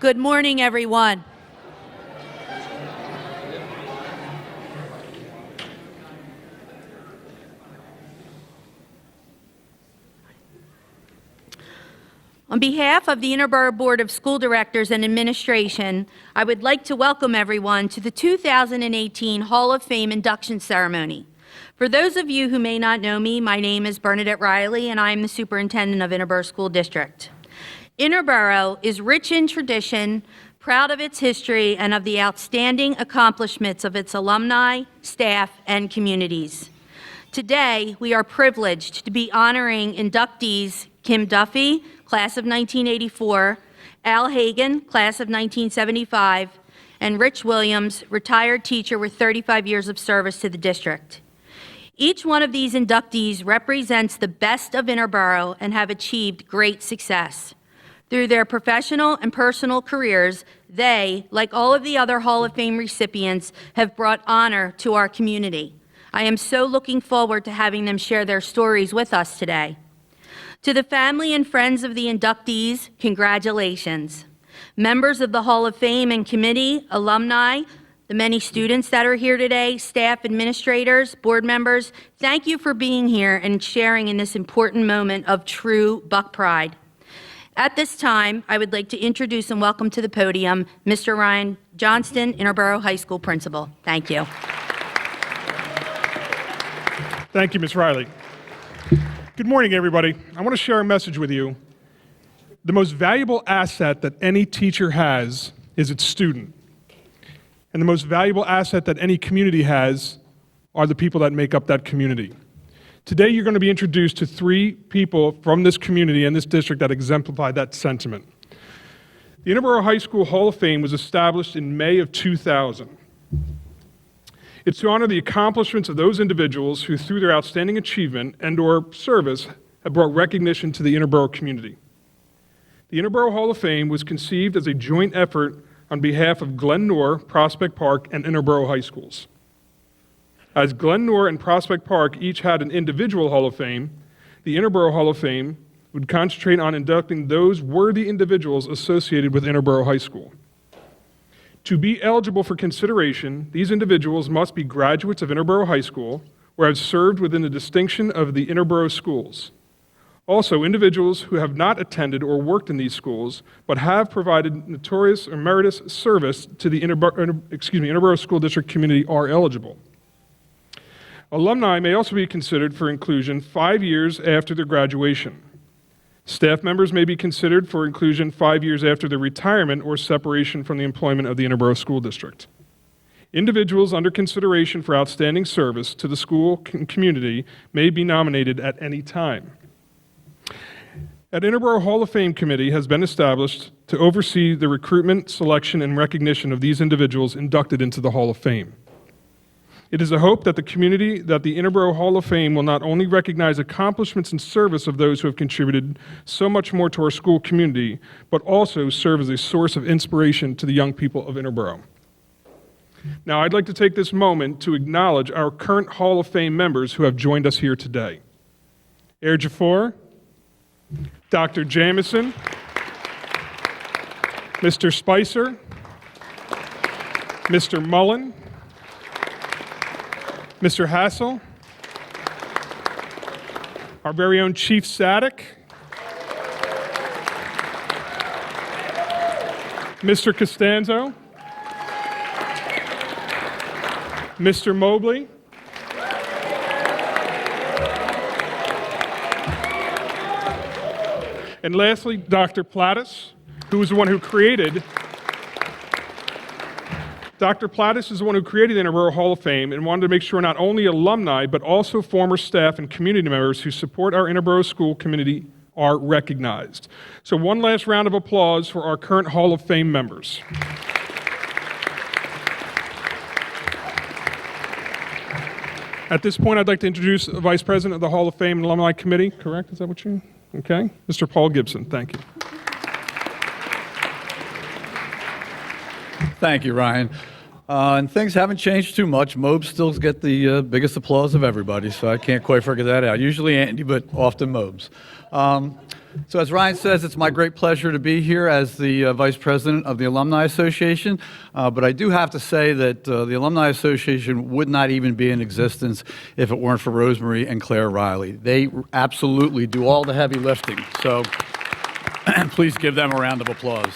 Good morning, everyone. On behalf of the Interboro Board of School Directors and Administration, I would like to welcome everyone to the 2018 Hall of Fame induction ceremony. For those of you who may not know me, my name is Bernadette Riley, and I am the superintendent of Interboro School District. Interboro is rich in tradition, proud of its history, and of the outstanding accomplishments of its alumni, staff, and communities. Today, we are privileged to be honoring inductees Kim Duffy, class of 1984, Al Hagin, class of 1975, and Rich Williams, retired teacher with 35 years of service to the district. Each one of these inductees represents the best of Interboro and have achieved great success. Through their professional and personal careers, they, like all of the other Hall of Fame recipients, have brought honor to our community. I am so looking forward to having them share their stories with us today. To the family and friends of the inductees, congratulations. Members of the Hall of Fame and committee, alumni, the many students that are here today, staff, administrators, board members, thank you for being here and sharing in this important moment of true Buck pride. At this time, I would like to introduce and welcome to the podium Mr. Ryan Johnston, Interboro High School Principal. Thank you. Thank you, Ms. Riley. Good morning, everybody. I want to share a message with you. The most valuable asset that any teacher has is its student. And the most valuable asset that any community has are the people that make up that community. Today, you're going to be introduced to 3 people from this community and this district that exemplify that sentiment. The Interboro High School Hall of Fame was established in May of 2000. It's to honor the accomplishments of those individuals who, through their outstanding achievement and/or service, have brought recognition to the Interboro community. The Interboro Hall of Fame was conceived as a joint effort on behalf of Glen Norr, Prospect Park, and Interboro High Schools. As Glen Norr and Prospect Park each had an individual Hall of Fame, the Interboro Hall of Fame would concentrate on inducting those worthy individuals associated with Interboro High School. To be eligible for consideration, these individuals must be graduates of Interboro High School or have served within the distinction of the Interboro schools. Also, individuals who have not attended or worked in these schools but have provided notorious or meritorious service to the Interboro School District community are eligible. Alumni may also be considered for inclusion 5 years after their graduation. Staff members may be considered for inclusion 5 years after their retirement or separation from the employment of the Interboro School District. Individuals under consideration for outstanding service to the school community may be nominated at any time. An Interboro Hall of Fame committee has been established to oversee the recruitment, selection, and recognition of these individuals inducted into the Hall of Fame. It is a hope that the Interboro Hall of Fame will not only recognize accomplishments and service of those who have contributed so much more to our school community, but also serve as a source of inspiration to the young people of Interboro. Now, I'd like to take this moment to acknowledge our current Hall of Fame members who have joined us here today. Air Jafar, Dr. Jamison, Mr. Spicer, Mr. Mullen, Mr. Hassel, our very own Chief Sadek, Mr. Costanzo, Mr. Mobley, and lastly, Dr. Plattis, who was the one who created Dr. Plattis is the one who created the Interboro Hall of Fame and wanted to make sure not only alumni, but also former staff and community members who support our Interboro school community are recognized. So one last round of applause for our current Hall of Fame members. At this point, I'd like to introduce the Vice President of the Hall of Fame and Alumni Committee. Correct? Is that what you? Okay. Mr. Paul Gibson. Thank you. Thank you, Ryan. And things haven't changed too much. Mobes still get the biggest applause of everybody, so I can't quite figure that out. Usually Andy, but often Mobes. So as Ryan says, it's my great pleasure to be here as the Vice President of the Alumni Association. But I do have to say that the Alumni Association would not even be in existence if it weren't for Rosemary and Claire Riley. They absolutely do all the heavy lifting. So please give them a round of applause.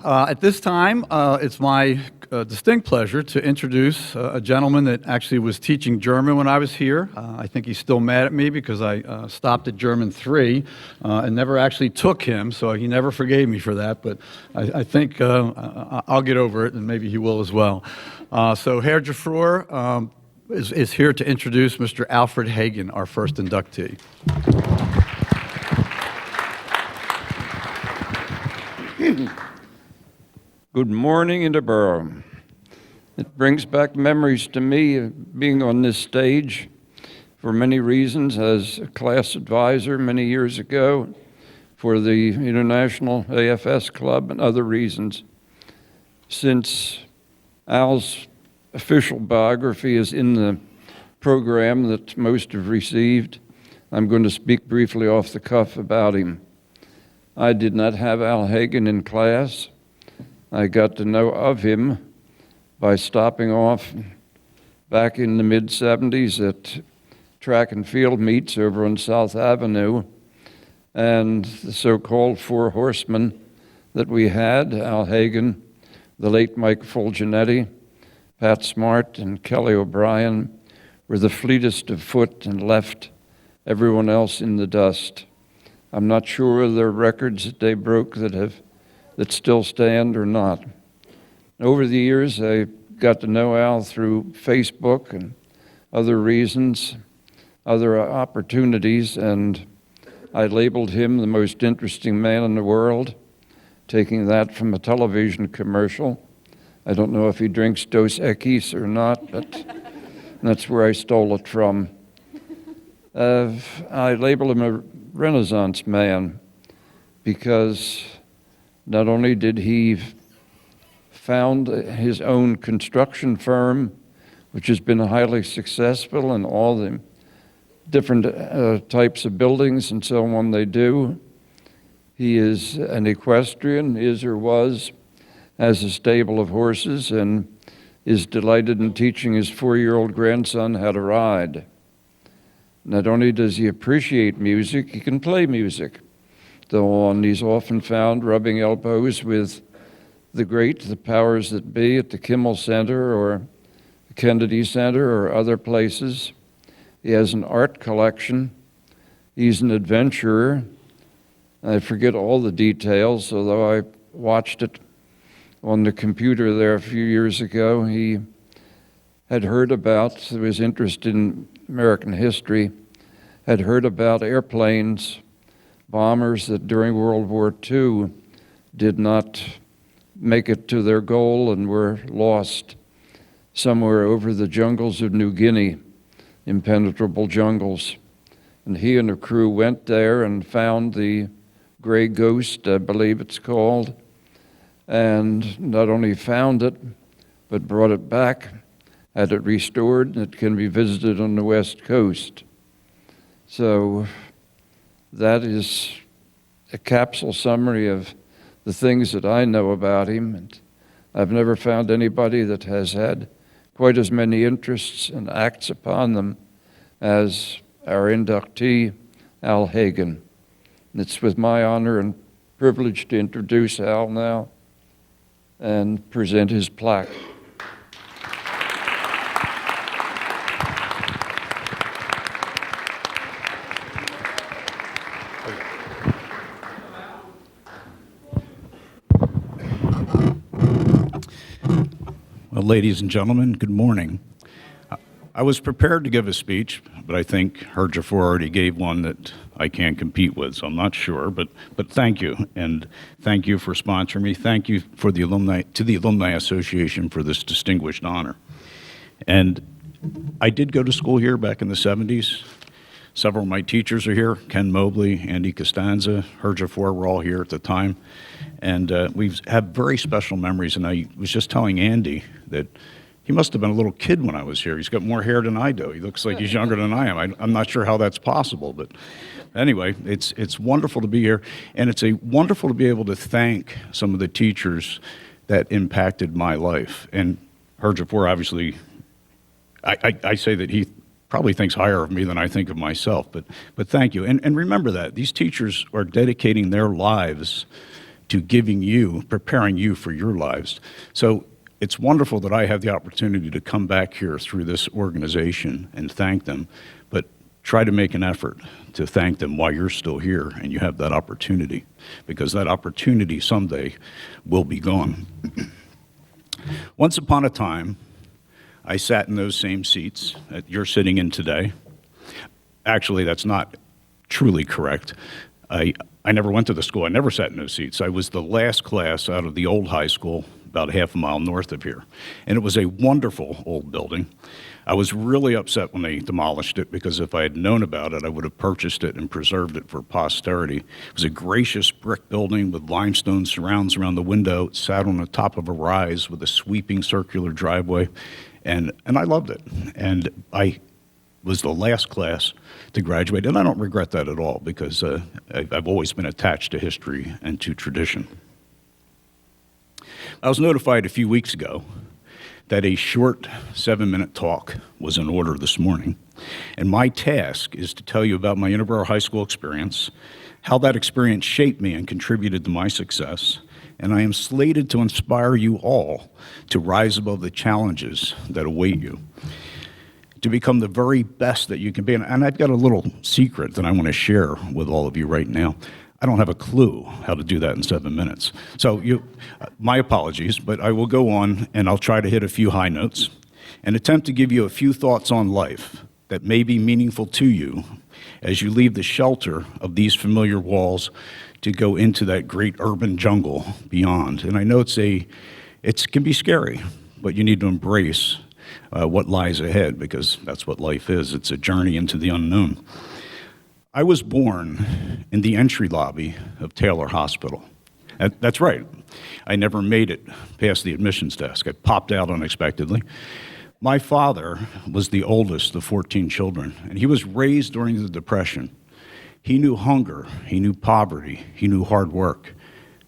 At this time, it's my distinct pleasure to introduce a gentleman that actually was teaching German when I was here. I think he's still mad at me because I stopped at German 3 and never actually took him, so he never forgave me for that, but I think I'll get over it, and maybe he will as well. So Herr Gefroor is here to introduce Mr. Alfred Hagin, our first inductee. Good morning, Interboro. It brings back memories to me of being on this stage for many reasons as a class advisor many years ago for the International AFS Club and other reasons. Since Al's official biography is in the program that most have received, I'm going to speak briefly off the cuff about him. I did not have Al Hagin in class. I got to know of him by stopping off back in the mid-'70s at track and field meets over on South Avenue, and the so-called Four Horsemen that we had, Al Hagin, the late Mike Fulgenetti, Pat Smart, and Kelly O'Brien, were the fleetest of foot and left everyone else in the dust. I'm not sure of the records that they broke that still stand or not. Over the years, I got to know Al through Facebook and other reasons, other opportunities, and I labeled him the most interesting man in the world, taking that from a television commercial. I don't know if he drinks Dos Equis or not, but that's where I stole it from. I label him a Renaissance man because not only did he found his own construction firm, which has been highly successful in all the different types of buildings and so on they do. He is an equestrian, is or was, has a stable of horses, and is delighted in teaching his 4-year-old grandson how to ride. Not only does he appreciate music, he can play music. Though he's often found rubbing elbows with the powers that be at the Kimmel Center or the Kennedy Center or other places. He has an art collection. He's an adventurer. I forget all the details, although I watched it on the computer there a few years ago. He had heard about, through his interest in American history, had heard about airplanes, bombers that during World War II did not make it to their goal and were lost somewhere over the jungles of New Guinea, impenetrable jungles. And he and a crew went there and found the Gray Ghost, I believe it's called, and not only found it, but brought it back, had it restored, and it can be visited on the West Coast. So that is a capsule summary of the things that I know about him. And I've never found anybody that has had quite as many interests and acts upon them as our inductee, Al Hagin. And it's with my honor and privilege to introduce Al now and present his plaque. Well, ladies and gentlemen, good morning. I was prepared to give a speech, but I think Herr Gefroor already gave one that I can't compete with, so I'm not sure. But thank you, and thank you for sponsoring me. Thank you for the Alumni Association for this distinguished honor. And I did go to school here back in the 70s, Several of my teachers are here. Ken Mobley, Andy Costanza, Herjafor were all here at the time. And we've had very special memories. And I was just telling Andy that he must have been a little kid when I was here. He's got more hair than I do. He looks like he's younger than I am. I'm not sure how that's possible. But anyway, it's wonderful to be here. And it's wonderful to be able to thank some of the teachers that impacted my life. And Herjafor, obviously, I say that he probably thinks higher of me than I think of myself, but thank you. And remember that. These teachers are dedicating their lives to giving you, preparing you for your lives. So it's wonderful that I have the opportunity to come back here through this organization and thank them, but try to make an effort to thank them while you're still here and you have that opportunity, because that opportunity someday will be gone. Once upon a time, I sat in those same seats that you're sitting in today. Actually, that's not truly correct. I never went to the school. I never sat in those seats. I was the last class out of the old high school, about half a mile north of here. And it was a wonderful old building. I was really upset when they demolished it, because if I had known about it, I would have purchased it and preserved it for posterity. It was a gracious brick building with limestone surrounds around the window. It sat on the top of a rise with a sweeping circular driveway. And I loved it. And I was the last class to graduate. And I don't regret that at all, because I've always been attached to history and to tradition. I was notified a few weeks ago that a short 7-minute talk was in order this morning. And my task is to tell you about my Interboro High School experience, how that experience shaped me and contributed to my success. And I am slated to inspire you all to rise above the challenges that await you, to become the very best that you can be. And I've got a little secret that I want to share with all of you right now. I don't have a clue how to do that in 7 minutes. So my apologies, but I will go on and I'll try to hit a few high notes and attempt to give you a few thoughts on life that may be meaningful to you as you leave the shelter of these familiar walls to go into that great urban jungle beyond. And I know it can be scary, but you need to embrace what lies ahead, because that's what life is. It's a journey into the unknown. I was born in the entry lobby of Taylor Hospital. That's right. I never made it past the admissions desk. I popped out unexpectedly. My father was the oldest of 14 children, and he was raised during the Depression. He knew hunger, he knew poverty, he knew hard work.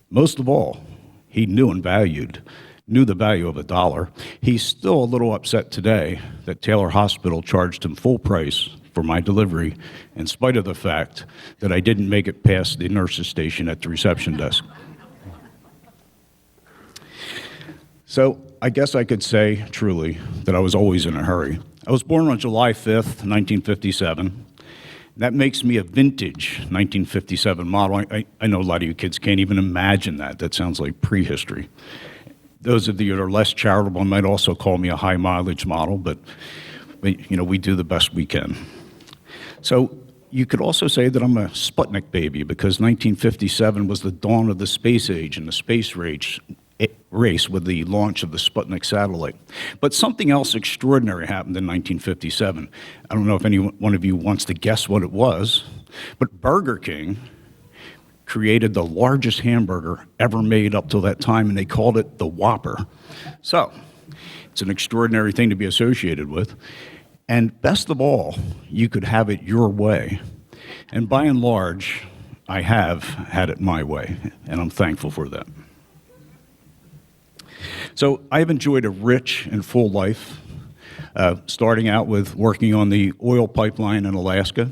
Most of all, he knew the value of a dollar. He's still a little upset today that Taylor Hospital charged him full price for my delivery, in spite of the fact that I didn't make it past the nurse's station at the reception desk. So I guess I could say, truly, that I was always in a hurry. I was born on July 5th, 1957. That makes me a vintage 1957 model. I know a lot of you kids can't even imagine that. That sounds like prehistory. Those of you that are less charitable might also call me a high mileage model, but we do the best we can. So you could also say that I'm a Sputnik baby, because 1957 was the dawn of the space age and the space race with the launch of the Sputnik satellite. But something else extraordinary happened in 1957. I don't know if any one of you wants to guess what it was, but Burger King created the largest hamburger ever made up till that time, and they called it the Whopper. So it's an extraordinary thing to be associated with. And best of all, you could have it your way. And by and large, I have had it my way, and I'm thankful for that. So I've enjoyed a rich and full life, starting out with working on the oil pipeline in Alaska.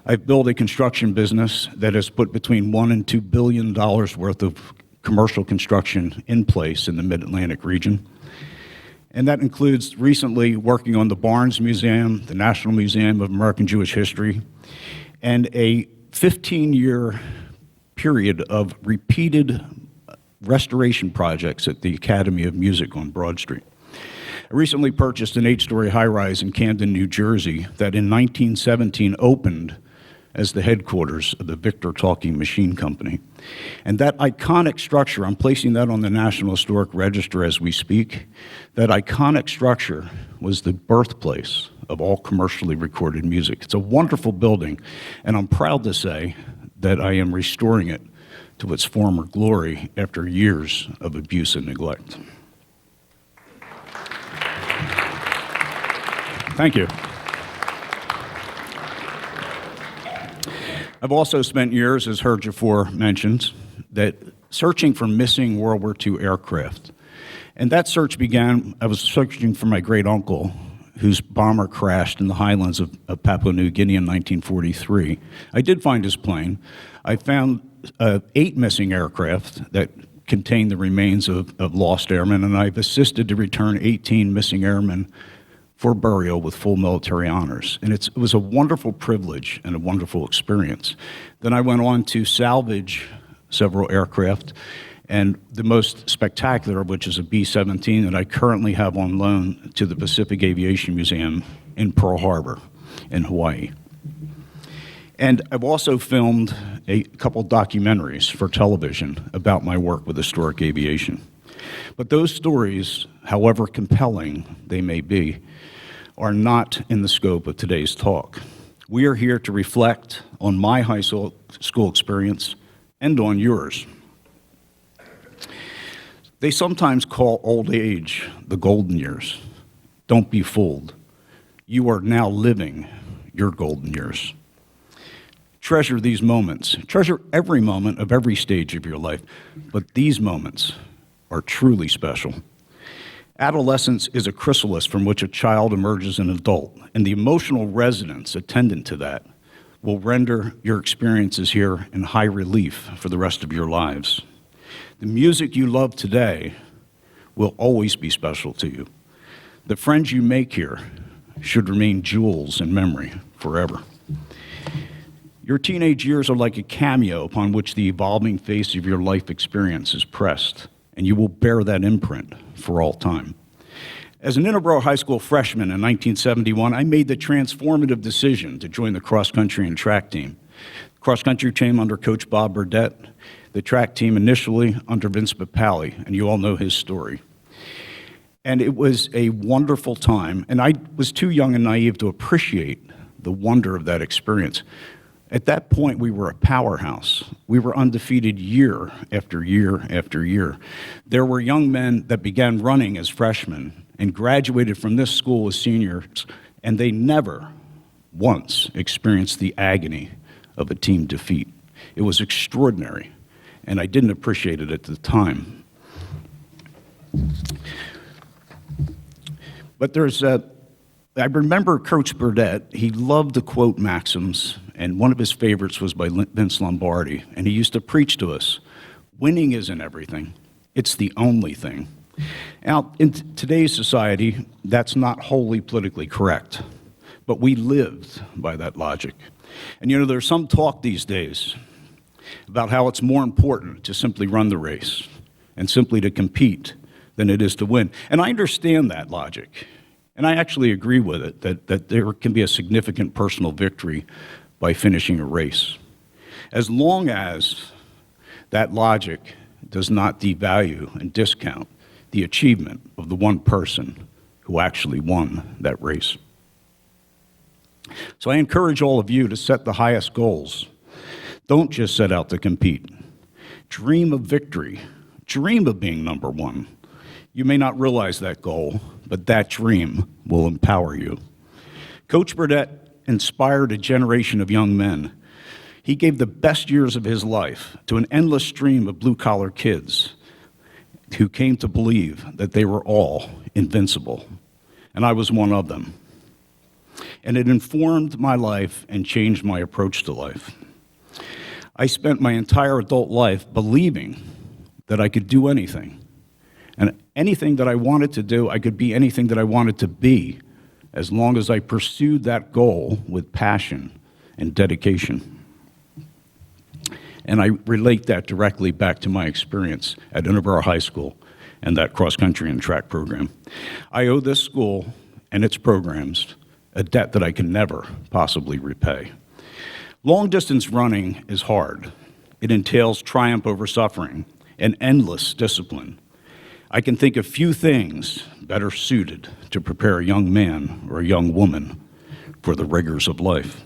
I've built a construction business that has put between $1 and $2 billion worth of commercial construction in place in the Mid-Atlantic region. And that includes recently working on the Barnes Museum, the National Museum of American Jewish History, and a 15-year period of repeated restoration projects at the Academy of Music on Broad Street. I recently purchased an 8-story high-rise in Camden, New Jersey, that in 1917 opened as the headquarters of the Victor Talking Machine Company. And that iconic structure, I'm placing that on the National Historic Register as we speak, that iconic structure was the birthplace of all commercially recorded music. It's a wonderful building, and I'm proud to say that I am restoring it to its former glory after years of abuse and neglect. Thank you. I've also spent years, as Herjafur mentioned, that searching for missing World War II aircraft. And that search began, I was searching for my great uncle, whose bomber crashed in the highlands of Papua New Guinea in 1943. I did find his plane. I found 8 missing aircraft that contained the remains of lost airmen, and I've assisted to return 18 missing airmen for burial with full military honors. And it was a wonderful privilege and a wonderful experience. Then I went on to salvage several aircraft, and the most spectacular of which is a B-17 that I currently have on loan to the Pacific Aviation Museum in Pearl Harbor in Hawaii. And I've also filmed a couple documentaries for television about my work with historic aviation. But those stories, however compelling they may be, are not in the scope of today's talk. We are here to reflect on my high school experience and on yours. They sometimes call old age the golden years. Don't be fooled. You are now living your golden years. Treasure these moments. Treasure every moment of every stage of your life, but these moments are truly special. Adolescence is a chrysalis from which a child emerges an adult, and the emotional resonance attendant to that will render your experiences here in high relief for the rest of your lives. The music you love today will always be special to you. The friends you make here should remain jewels in memory forever. Your teenage years are like a cameo upon which the evolving face of your life experience is pressed, and you will bear that imprint for all time. As an Interboro High School freshman in 1971, I made the transformative decision to join the cross-country and track team. The cross-country team under Coach Bob Burdett, the track team initially under Vince Papali, and you all know his story. And it was a wonderful time, and I was too young and naive to appreciate the wonder of that experience. At that point, we were a powerhouse. We were undefeated year after year after year. There were young men that began running as freshmen and graduated from this school as seniors, and they never once experienced the agony of a team defeat. It was extraordinary, and I didn't appreciate it at the time. But I remember Coach Burdett, he loved to quote maxims, and one of his favorites was by Vince Lombardi, and he used to preach to us, winning isn't everything, it's the only thing. Now, in today's society, that's not wholly politically correct, but we lived by that logic. And you know, there's some talk these days about how it's more important to simply run the race and simply to compete than it is to win. And I understand that logic, and I actually agree with it, that there can be a significant personal victory by finishing a race, as long as that logic does not devalue and discount the achievement of the one person who actually won that race. So I encourage all of you to set the highest goals. Don't just set out to compete. Dream of victory. Dream of being number one. You may not realize that goal, but that dream will empower you. Coach Burdett inspired a generation of young men. He gave the best years of his life to an endless stream of blue-collar kids who came to believe that they were all invincible, and I was one of them. And it informed my life and changed my approach to life. I spent my entire adult life believing that I could do anything, and anything that I wanted to do, I could be anything that I wanted to be, as long as I pursued that goal with passion and dedication. And I relate that directly back to my experience at Univer High School and that cross-country and track program. I owe this school and its programs a debt that I can never possibly repay. Long-distance running is hard. It entails triumph over suffering and endless discipline. I can think of few things better suited to prepare a young man or a young woman for the rigors of life.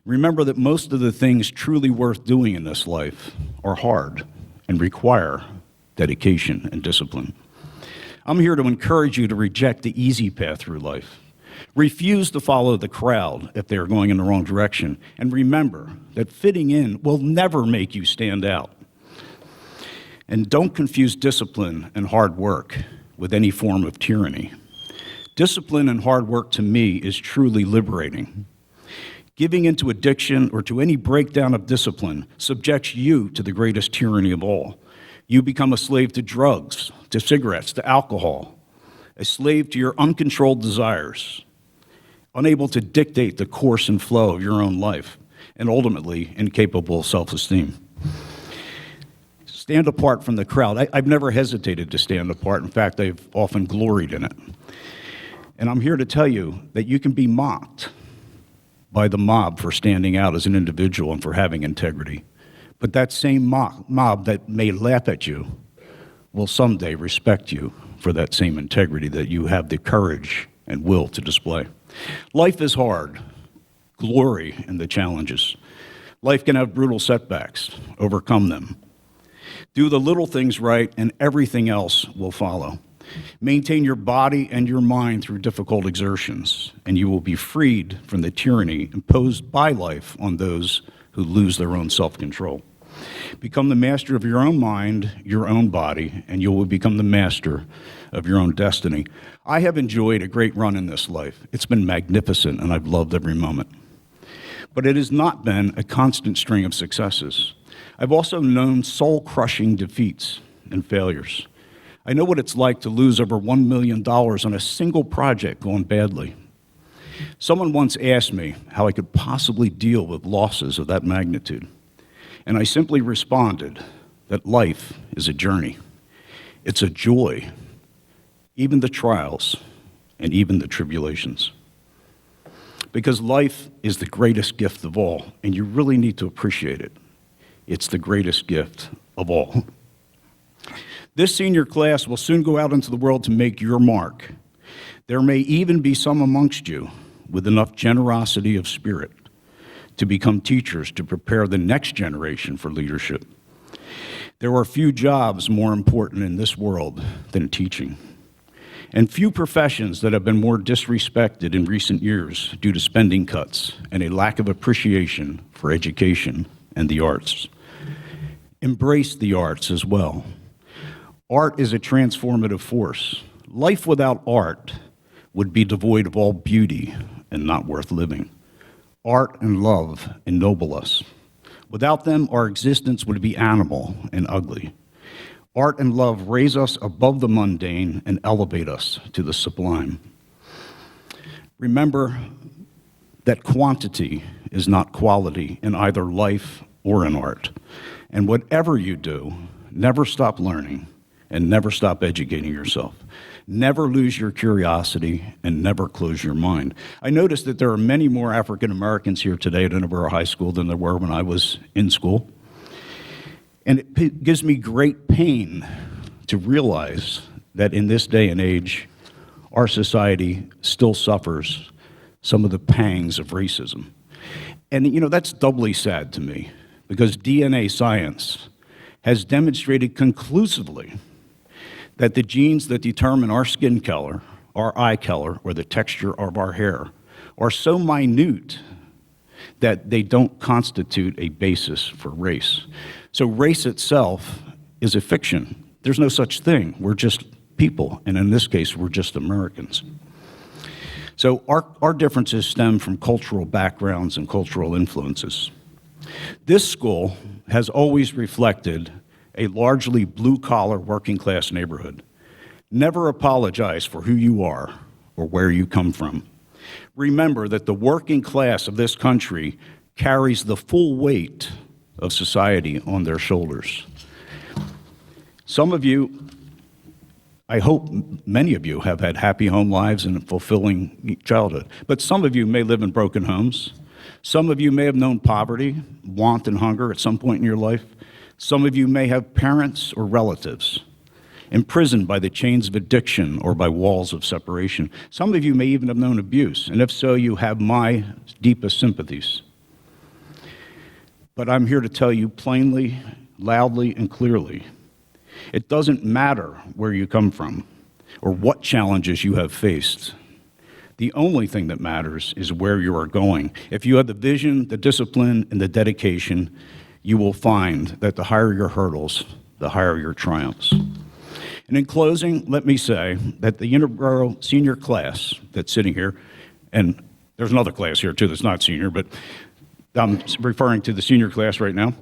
Remember that most of the things truly worth doing in this life are hard and require dedication and discipline. I'm here to encourage you to reject the easy path through life. Refuse to follow the crowd if they are going in the wrong direction. And remember that fitting in will never make you stand out. And don't confuse discipline and hard work with any form of tyranny. Discipline and hard work to me is truly liberating. Giving into addiction or to any breakdown of discipline subjects you to the greatest tyranny of all. You become a slave to drugs, to cigarettes, to alcohol, a slave to your uncontrolled desires, unable to dictate the course and flow of your own life, and ultimately incapable of self-esteem. Stand apart from the crowd. I've never hesitated to stand apart. In fact, I've often gloried in it. And I'm here to tell you that you can be mocked by the mob for standing out as an individual and for having integrity. But that same mob that may laugh at you will someday respect you for that same integrity that you have the courage and will to display. Life is hard. Glory in the challenges. Life can have brutal setbacks. Overcome them. Do the little things right, and everything else will follow. Maintain your body and your mind through difficult exertions, and you will be freed from the tyranny imposed by life on those who lose their own self-control. Become the master of your own mind, your own body, and you will become the master of your own destiny. I have enjoyed a great run in this life. It's been magnificent, and I've loved every moment. But it has not been a constant string of successes. I've also known soul-crushing defeats and failures. I know what it's like to lose over $1 million on a single project going badly. Someone once asked me how I could possibly deal with losses of that magnitude. And I simply responded that life is a journey. It's a joy, even the trials and even the tribulations. Because life is the greatest gift of all, and you really need to appreciate it. It's the greatest gift of all. This senior class will soon go out into the world to make your mark. There may even be some amongst you with enough generosity of spirit to become teachers to prepare the next generation for leadership. There are few jobs more important in this world than teaching, and few professions that have been more disrespected in recent years due to spending cuts and a lack of appreciation for education and the arts. Embrace the arts as well. Art is a transformative force. Life without art would be devoid of all beauty and not worth living. Art and love ennoble us. Without them, our existence would be animal and ugly. Art and love raise us above the mundane and elevate us to the sublime. Remember that quantity is not quality in either life or in art. And whatever you do, never stop learning and never stop educating yourself. Never lose your curiosity and never close your mind. I noticed that there are many more African Americans here today at Interboro High School than there were when I was in school. And it gives me great pain to realize that in this day and age, our society still suffers some of the pangs of racism. And that's doubly sad to me, because DNA science has demonstrated conclusively that the genes that determine our skin color, our eye color, or the texture of our hair are so minute that they don't constitute a basis for race. So race itself is a fiction. There's no such thing. We're just people, and in this case, we're just Americans. So our differences stem from cultural backgrounds and cultural influences. This school has always reflected a largely blue-collar, working-class neighborhood. Never apologize for who you are or where you come from. Remember that the working class of this country carries the full weight of society on their shoulders. Some of you, I hope many of you, have had happy home lives and a fulfilling childhood, but some of you may live in broken homes. Some of you may have known poverty, want, and hunger at some point in your life. Some of you may have parents or relatives imprisoned by the chains of addiction or by walls of separation. Some of you may even have known abuse, and if so, you have my deepest sympathies. But I'm here to tell you plainly, loudly, and clearly, it doesn't matter where you come from or what challenges you have faced. The only thing that matters is where you are going. If you have the vision, the discipline, and the dedication, you will find that the higher your hurdles, the higher your triumphs. And in closing, let me say that the Interboro senior class that's sitting here, and there's another class here too that's not senior, but I'm referring to the senior class right now.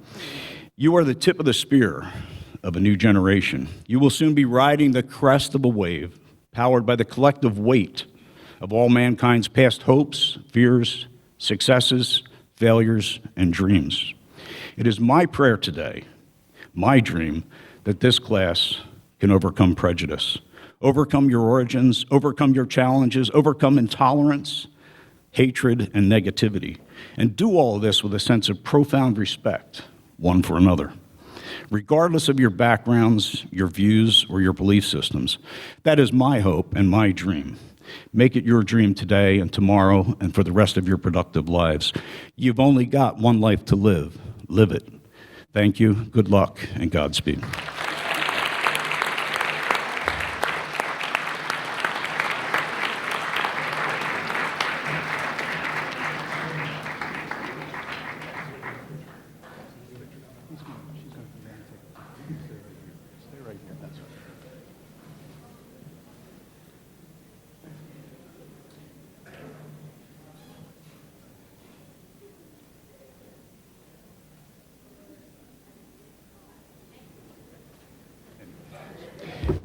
You are the tip of the spear of a new generation. You will soon be riding the crest of a wave, powered by the collective weight of all mankind's past hopes, fears, successes, failures, and dreams. It is my prayer today, my dream, that this class can overcome prejudice, overcome your origins, overcome your challenges, overcome intolerance, hatred, and negativity, and do all of this with a sense of profound respect, one for another, regardless of your backgrounds, your views, or your belief systems. That is my hope and my dream. Make it your dream today and tomorrow and for the rest of your productive lives. You've only got one life to live. Live it. Thank you, good luck, and Godspeed.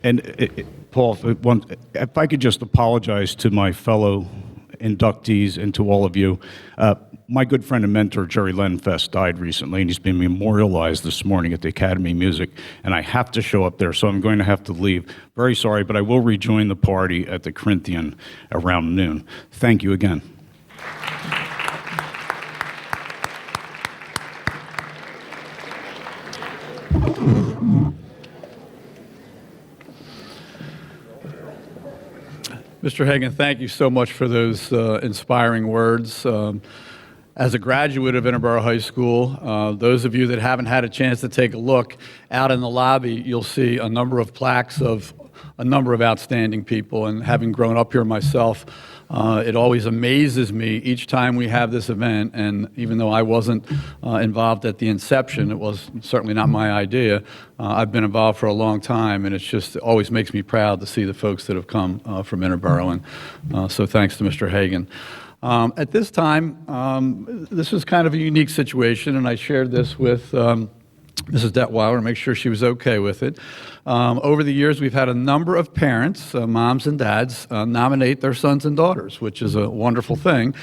And Paul, if I could just apologize to my fellow inductees and to all of you. My good friend and mentor, Jerry Lenfest, died recently, and he's been memorialized this morning at the Academy of Music, and I have to show up there, so I'm going to have to leave. Very sorry, but I will rejoin the party at the Corinthian around noon. Thank you again. Mr. Hagin, thank you so much for those inspiring words. As a graduate of Interboro High School, those of you that haven't had a chance to take a look out in the lobby, you'll see a number of plaques of a number of outstanding people. And having grown up here myself, it always amazes me each time we have this event. And even though I wasn't involved at the inception, it was certainly not my idea. I've been involved for a long time, and it always makes me proud to see the folks that have come from Interboro. And so thanks to Mr. Hagin. At this time, this is kind of a unique situation, and I shared this with Mrs. Detweiler to make sure she was okay with it. Over the years, we've had a number of parents, moms and dads, nominate their sons and daughters, which is a wonderful thing.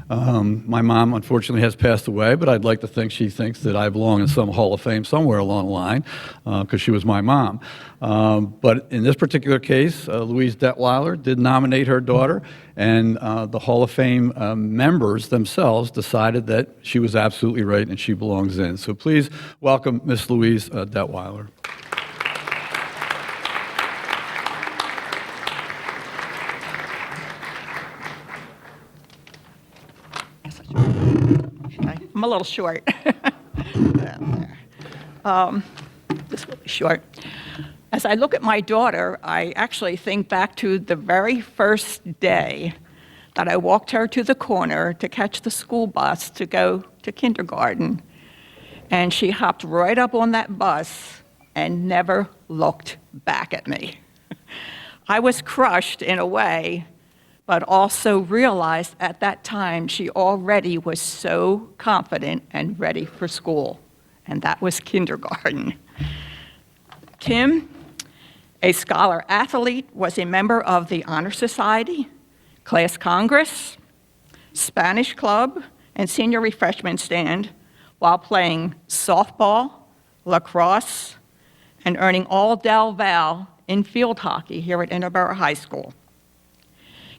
My mom, unfortunately, has passed away, but I'd like to think she thinks that I belong in some Hall of Fame somewhere along the line, because she was my mom. But in this particular case, Louise Detweiler did nominate her daughter, and the Hall of Fame members themselves decided that she was absolutely right and she belongs in. So please welcome Miss Louise Detweiler. I'm a little short. This will be short. As I look at my daughter, I actually think back to the very first day that I walked her to the corner to catch the school bus to go to kindergarten. And she hopped right up on that bus and never looked back at me. I was crushed in a way, but also realized at that time she already was so confident and ready for school, and that was kindergarten. Kim, a scholar athlete, was a member of the Honor Society, Class Congress, Spanish Club, and Senior Refreshment Stand while playing softball, lacrosse, and earning all Del Val in field hockey here at Interboro High School.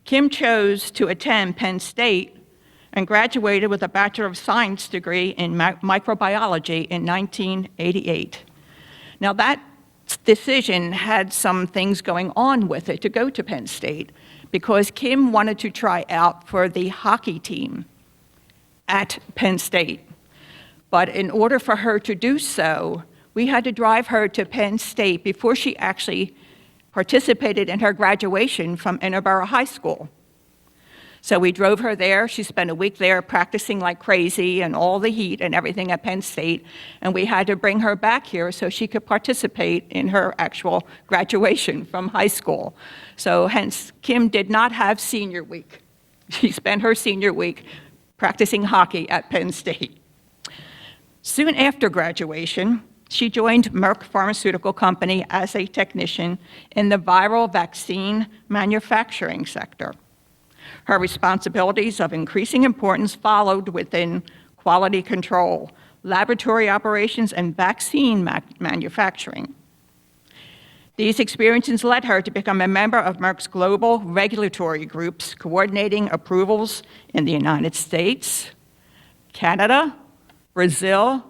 Kim chose to attend Penn State and graduated with a Bachelor of Science degree in microbiology in 1988. Now that's decision had some things going on with it to go to Penn State, because Kim wanted to try out for the hockey team at Penn State. But in order for her to do so, we had to drive her to Penn State before she actually participated in her graduation from Interboro High School. So we drove her there. She spent a week there practicing like crazy and all the heat and everything at Penn State. And we had to bring her back here so she could participate in her actual graduation from high school. So hence, Kim did not have senior week. She spent her senior week practicing hockey at Penn State. Soon after graduation, she joined Merck Pharmaceutical Company as a technician in the viral vaccine manufacturing sector. Her responsibilities of increasing importance followed within quality control, laboratory operations, and vaccine manufacturing. These experiences led her to become a member of Merck's global regulatory groups, coordinating approvals in the United States, Canada, Brazil,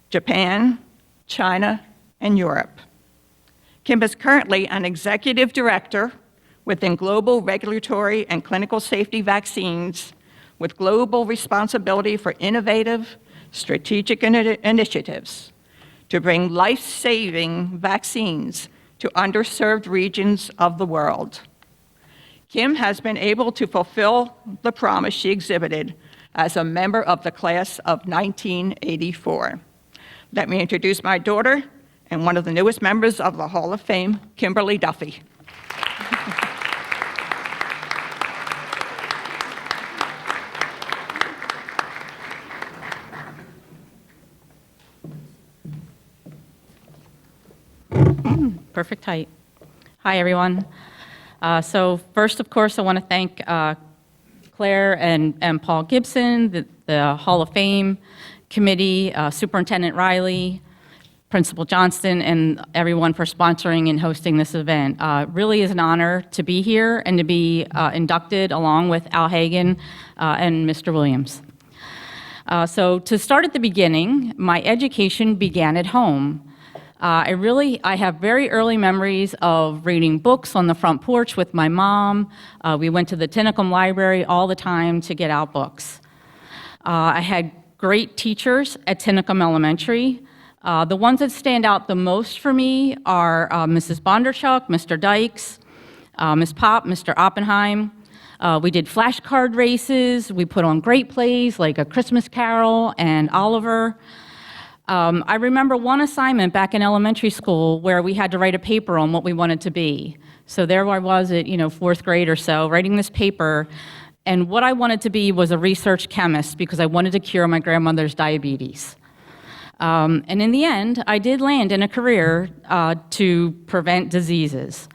Japan, China, and Europe. Kim is currently an executive director within Global Regulatory and Clinical Safety Vaccines, with global responsibility for innovative, strategic initiatives to bring life-saving vaccines to underserved regions of the world. Kim has been able to fulfill the promise she exhibited as a member of the class of 1984. Let me introduce my daughter and one of the newest members of the Hall of Fame, Kimberly Duffy. Perfect height. Hi, everyone. So first, of course, I want to thank Claire and Paul Gibson, the Hall of Fame committee, Superintendent Riley, Principal Johnston, and everyone for sponsoring and hosting this event. It really is an honor to be here and to be inducted along with Al Hagin and Mr. Williams. So to start at the beginning, my education began at home. I have very early memories of reading books on the front porch with my mom. We went to the Tinicum Library all the time to get out books. I had great teachers at Tinicum Elementary. The ones that stand out the most for me are Mrs. Bondarchuk, Mr. Dykes, Ms. Pop, Mr. Oppenheim. We did flashcard races. We put on great plays like A Christmas Carol and Oliver. I remember one assignment back in elementary school where we had to write a paper on what we wanted to be. So there I was at, fourth grade or so, writing this paper, and what I wanted to be was a research chemist because I wanted to cure my grandmother's diabetes. And in the end, I did land in a career to prevent diseases.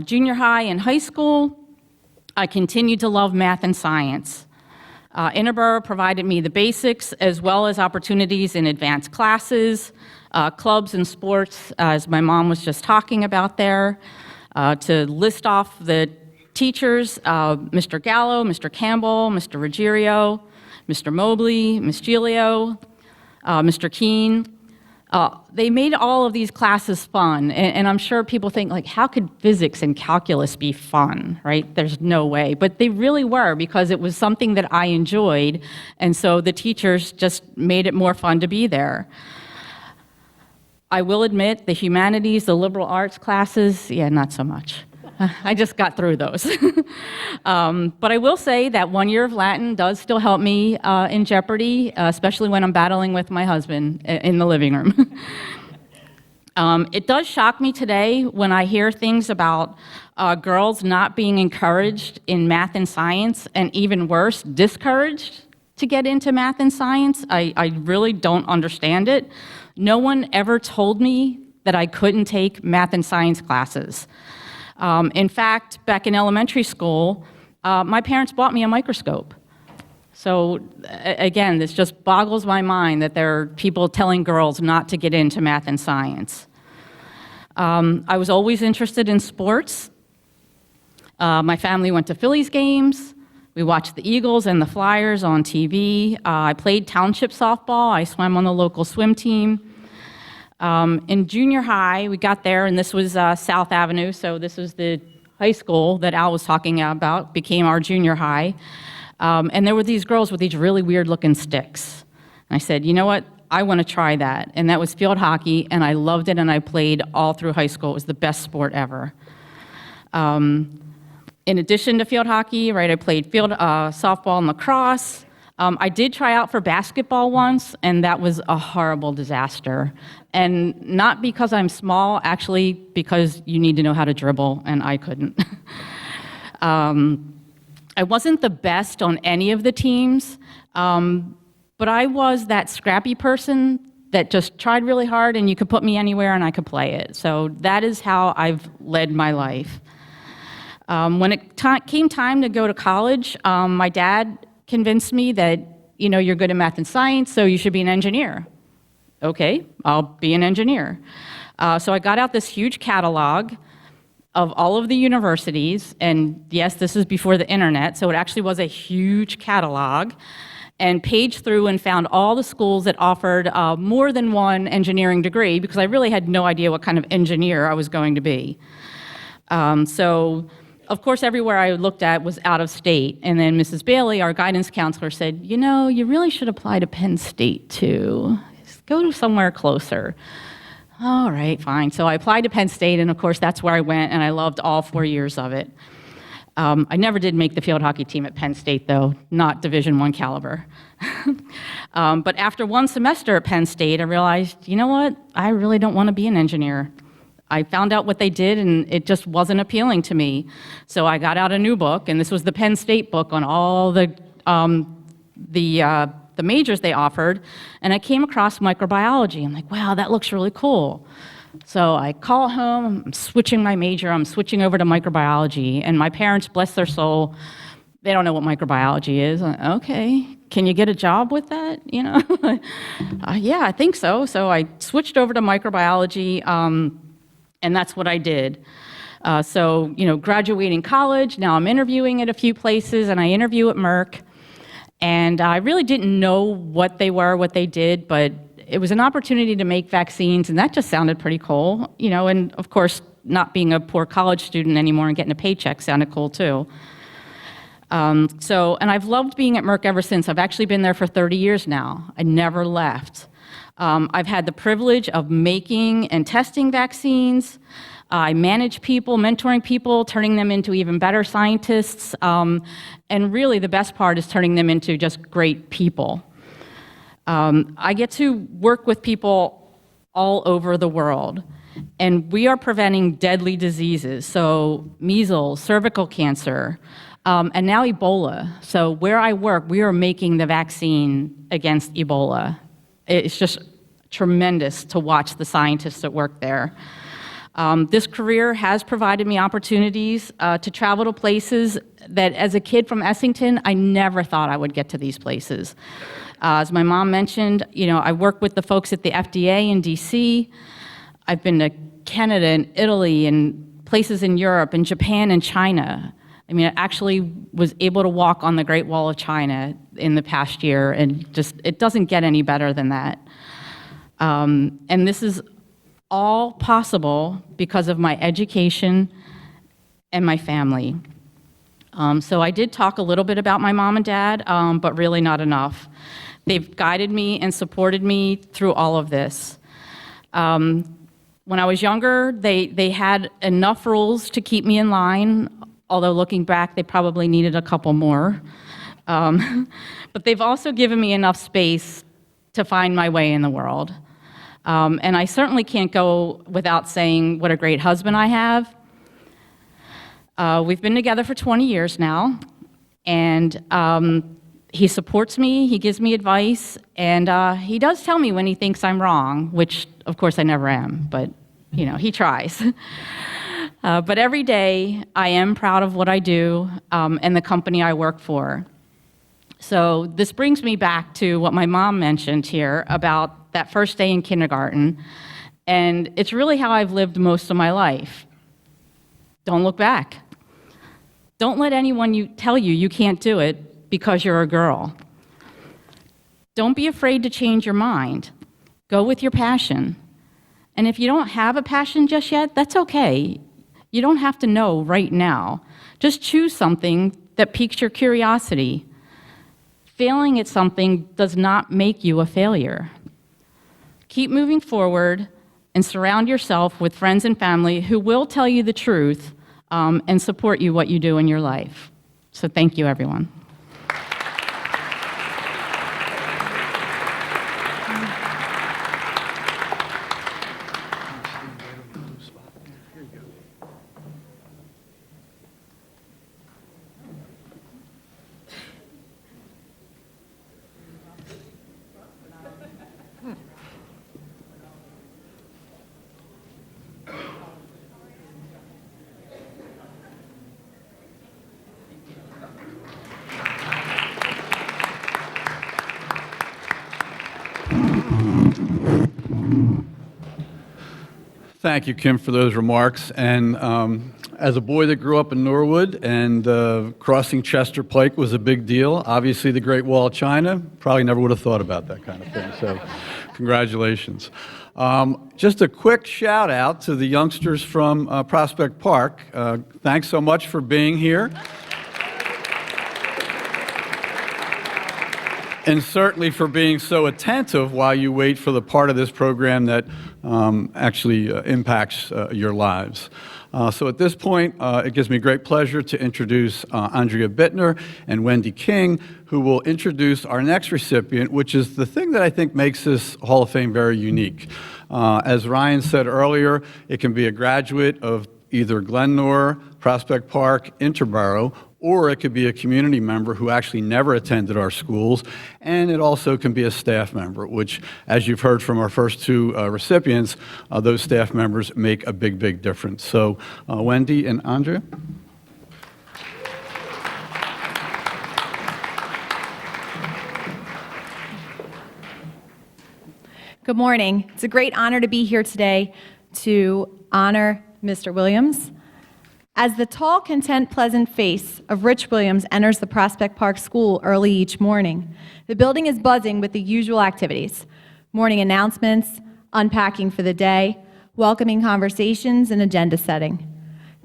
Junior high and high school, I continued to love math and science. Interboro provided me the basics as well as opportunities in advanced classes, clubs and sports, as my mom was just talking about there. To list off the teachers, Mr. Gallo, Mr. Campbell, Mr. Ruggiero, Mr. Mobley, Ms. Giglio, Mr. Keene. They made all of these classes fun, and I'm sure people think, like, how could physics and calculus be fun, right? There's no way, but they really were because it was something that I enjoyed, and so the teachers just made it more fun to be there. I will admit, the humanities, the liberal arts classes, yeah, not so much. I just got through those. But I will say that 1 year of Latin does still help me in Jeopardy, especially when I'm battling with my husband in the living room. It does shock me today when I hear things about girls not being encouraged in math and science, and even worse, discouraged to get into math and science. I really don't understand it. No one ever told me that I couldn't take math and science classes. In fact, back in elementary school, my parents bought me a microscope. So again, this just boggles my mind that there are people telling girls not to get into math and science. I was always interested in sports. My family went to Phillies games. We watched the Eagles and the Flyers on TV. I played township softball. I swam on the local swim team. In junior high, we got there, and this was South Avenue, so this was the high school that Al was talking about, became our junior high. And there were these girls with these really weird-looking sticks. And I said, you know what? I want to try that. And that was field hockey, and I loved it, and I played all through high school. It was the best sport ever. In addition to field hockey, right, I played field softball and lacrosse. I did try out for basketball once, and that was a horrible disaster. And not because I'm small, actually because you need to know how to dribble, and I couldn't. I wasn't the best on any of the teams, but I was that scrappy person that just tried really hard, and you could put me anywhere and I could play it. So that is how I've led my life. When it came time to go to college, my dad convinced me that, you know, you're good at math and science, so you should be an engineer. Okay, I'll be an engineer. So I got out this huge catalog of all of the universities, and yes, this is before the internet, so it actually was a huge catalog, and paged through and found all the schools that offered more than one engineering degree, because I really had no idea what kind of engineer I was going to be. So, of course, everywhere I looked at was out of state, and then Mrs. Bailey, our guidance counselor, said, you know, you really should apply to Penn State, too. Just go to somewhere closer. All right, fine. So I applied to Penn State, and of course, that's where I went, and I loved all 4 years of it. I never did make the field hockey team at Penn State, though, not Division I caliber. But after one semester at Penn State, I realized, you know what? I really don't want to be an engineer. I found out what they did, and it just wasn't appealing to me. So I got out a new book, and this was the Penn State book on all the majors they offered, and I came across microbiology. I'm like, wow, that looks really cool. So I call home, I'm switching my major, I'm switching over to microbiology, and my parents, bless their soul, they don't know what microbiology is. I'm like, okay, can you get a job with that? You know, yeah, I think so. So I switched over to microbiology, and that's what I did. So, you know, graduating college, now I'm interviewing at a few places, and I interview at Merck. And I really didn't know what they were, what they did, but it was an opportunity to make vaccines, and that just sounded pretty cool, you know, and of course, not being a poor college student anymore and getting a paycheck sounded cool too. And I've loved being at Merck ever since. I've actually been there for 30 years now. I never left. I've had the privilege of making and testing vaccines. I manage people, mentoring people, turning them into even better scientists, and really the best part is turning them into just great people. I get to work with people all over the world, and we are preventing deadly diseases, so measles, cervical cancer, and now Ebola. So where I work, we are making the vaccine against Ebola. It's just tremendous to watch the scientists that work there. This career has provided me opportunities to travel to places that, as a kid from Essington, I never thought I would get to these places. As my mom mentioned, you know, I work with the folks at the FDA in DC. I've been to Canada and Italy and places in Europe and Japan and China. I mean, I actually was able to walk on the Great Wall of China in the past year, and just, it doesn't get any better than that. And this is all possible because of my education and my family. So I did talk a little bit about my mom and dad, but really not enough. They've guided me and supported me through all of this. When I was younger, they had enough rules to keep me in line, although looking back, they probably needed a couple more. But they've also given me enough space to find my way in the world. And I certainly can't go without saying what a great husband I have. We've been together for 20 years now, and he supports me, he gives me advice, and he does tell me when he thinks I'm wrong, which of course I never am, but you know, he tries. But every day I am proud of what I do and the company I work for. So this brings me back to what my mom mentioned here about that first day in kindergarten, and it's really how I've lived most of my life. Don't look back. Don't let anyone tell you you can't do it because you're a girl. Don't be afraid to change your mind. Go with your passion. And if you don't have a passion just yet, that's okay. You don't have to know right now. Just choose something that piques your curiosity. Failing at something does not make you a failure. Keep moving forward and surround yourself with friends and family who will tell you the truth and support you what you do in your life. So thank you, everyone. Thank you, Kim, for those remarks. And as a boy that grew up in Norwood, and crossing Chester Pike was a big deal. Obviously, the Great Wall of China, probably never would have thought about that kind of thing. So congratulations. Just a quick shout out to the youngsters from Prospect Park. Thanks so much for being here. And certainly for being so attentive while you wait for the part of this program that actually impacts your lives. So at this point, it gives me great pleasure to introduce Andrea Bittner and Wendy King, who will introduce our next recipient, which is the thing that I think makes this Hall of Fame very unique. As Ryan said earlier, it can be a graduate of either Glenmore, Prospect Park, Interboro, or it could be a community member who actually never attended our schools, and it also can be a staff member, which, as you've heard from our first two recipients, those staff members make a big, big difference. So, Wendy and Andrea. Good morning. It's a great honor to be here today to honor Mr. Williams. As the tall, content, pleasant face of Rich Williams enters the Prospect Park School early each morning, the building is buzzing with the usual activities: morning announcements, unpacking for the day, welcoming conversations, and agenda setting.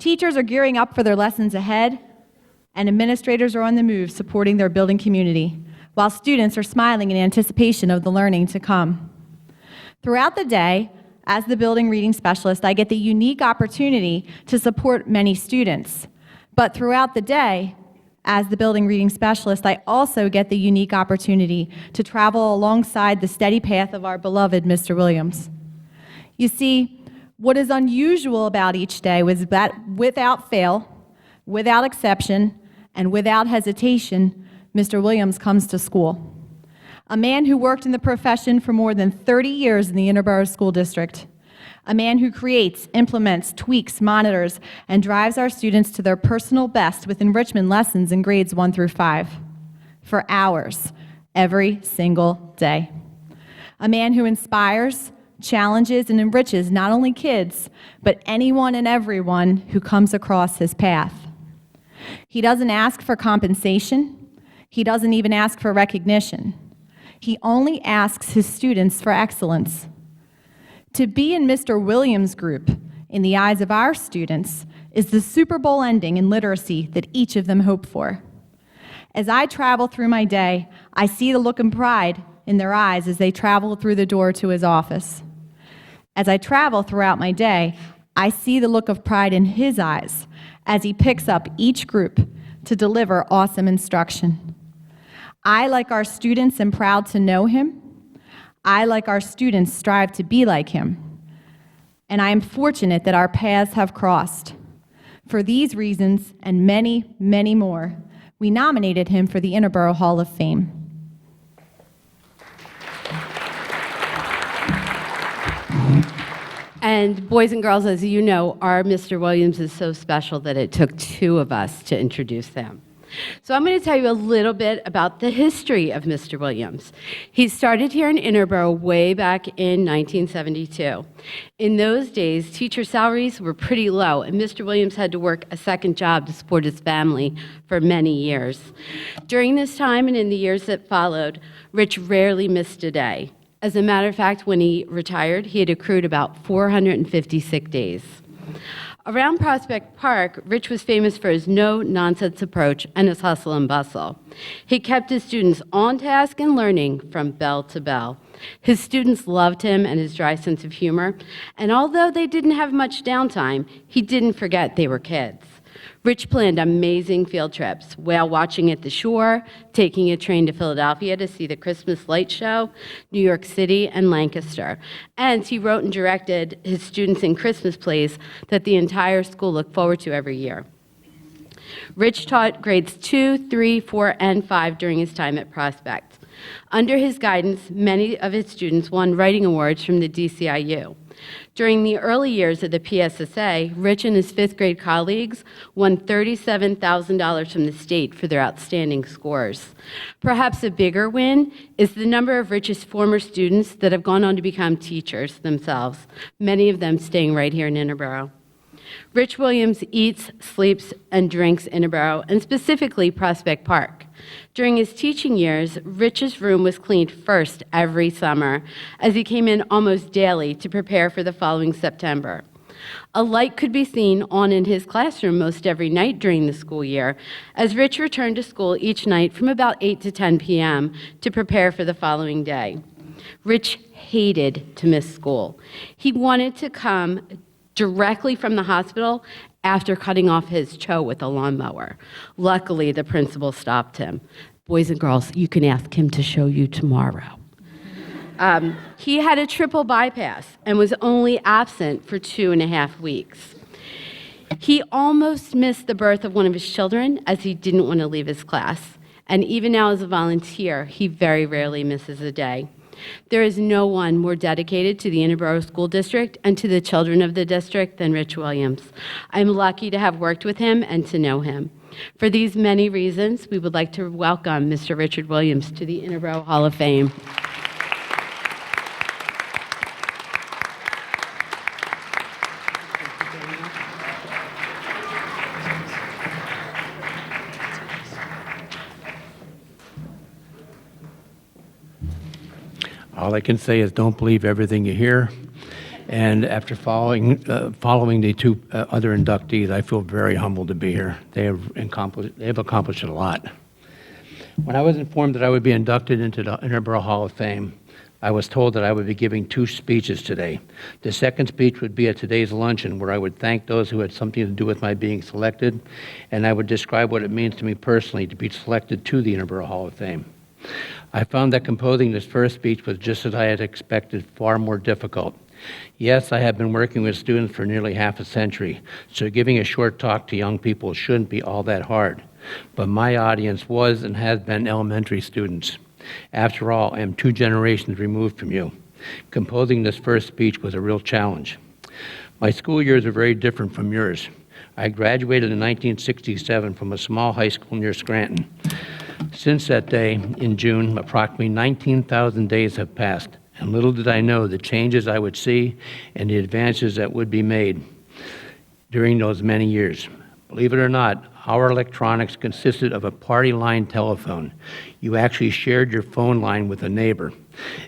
Teachers are gearing up for their lessons ahead, and administrators are on the move supporting their building community, while students are smiling in anticipation of the learning to come. Throughout the day, as the building reading specialist, I get the unique opportunity to support many students. But throughout the day, as the building reading specialist, I also get the unique opportunity to travel alongside the steady path of our beloved Mr. Williams. You see, what is unusual about each day was that without fail, without exception, and without hesitation, Mr. Williams comes to school. A man who worked in the profession for more than 30 years in the Interboro School District. A man who creates, implements, tweaks, monitors, and drives our students to their personal best with enrichment lessons in grades 1 through 5. For hours, every single day. A man who inspires, challenges, and enriches not only kids, but anyone and everyone who comes across his path. He doesn't ask for compensation. He doesn't even ask for recognition. He only asks his students for excellence. To be in Mr. Williams' group, in the eyes of our students, is the Super Bowl ending in literacy that each of them hope for. As I travel through my day, I see the look of pride in their eyes as they travel through the door to his office. As I travel throughout my day, I see the look of pride in his eyes as he picks up each group to deliver awesome instruction. I, like our students, am proud to know him. I, like our students, strive to be like him. And I am fortunate that our paths have crossed. For these reasons, and many, many more, we nominated him for the Interboro Hall of Fame. And boys and girls, as you know, our Mr. Williams is so special that it took two of us to introduce him. So I'm going to tell you a little bit about the history of Mr. Williams. He started here in Interboro way back in 1972. In those days, teacher salaries were pretty low, and Mr. Williams had to work a second job to support his family for many years. During this time and in the years that followed, Rich rarely missed a day. As a matter of fact, when he retired, he had accrued about 450 sick days. Around Prospect Park, Rich was famous for his no-nonsense approach and his hustle and bustle. He kept his students on task and learning from bell to bell. His students loved him and his dry sense of humor, and although they didn't have much downtime, he didn't forget they were kids. Rich planned amazing field trips, whale watching at the shore, taking a train to Philadelphia to see the Christmas light show, New York City, and Lancaster. And he wrote and directed his students in Christmas plays that the entire school looked forward to every year. Rich taught grades 2, 3, 4, and 5 during his time at Prospect. Under his guidance, many of his students won writing awards from the DCIU. During the early years of the PSSA, Rich and his fifth grade colleagues won $37,000 from the state for their outstanding scores. Perhaps a bigger win is the number of Rich's former students that have gone on to become teachers themselves, many of them staying right here in Interboro. Rich Williams eats, sleeps, and drinks Interboro, and specifically Prospect Park. During his teaching years, Rich's room was cleaned first every summer, as he came in almost daily to prepare for the following September. A light could be seen on in his classroom most every night during the school year, as Rich returned to school each night from about 8 to 10 p.m. to prepare for the following day. Rich hated to miss school. He wanted to come directly from the hospital after cutting off his toe with a lawnmower. Luckily, the principal stopped him. Boys and girls, you can ask him to show you tomorrow. He had a triple bypass and was only absent for 2.5 weeks. He almost missed the birth of one of his children as he didn't want to leave his class. And even now as a volunteer, he very rarely misses a day. There is no one more dedicated to the Interboro School District and to the children of the district than Rich Williams. I'm lucky to have worked with him and to know him. For these many reasons, we would like to welcome Mr. Richard Williams to the Interboro Hall of Fame. All I can say is don't believe everything you hear. And after following the two other inductees, I feel very humbled to be here. They have accomplished a lot. When I was informed that I would be inducted into the Interboro Hall of Fame, I was told that I would be giving 2 speeches today. The second speech would be at today's luncheon, where I would thank those who had something to do with my being selected, and I would describe what it means to me personally to be selected to the Interboro Hall of Fame. I found that composing this first speech was just as I had expected, far more difficult. Yes, I have been working with students for nearly half a century, so giving a short talk to young people shouldn't be all that hard. But my audience was and has been elementary students. After all, I am 2 generations removed from you. Composing this first speech was a real challenge. My school years are very different from yours. I graduated in 1967 from a small high school near Scranton. Since that day, in June, approximately 19,000 days have passed, and little did I know the changes I would see and the advances that would be made during those many years. Believe it or not, our electronics consisted of a party line telephone. You actually shared your phone line with a neighbor.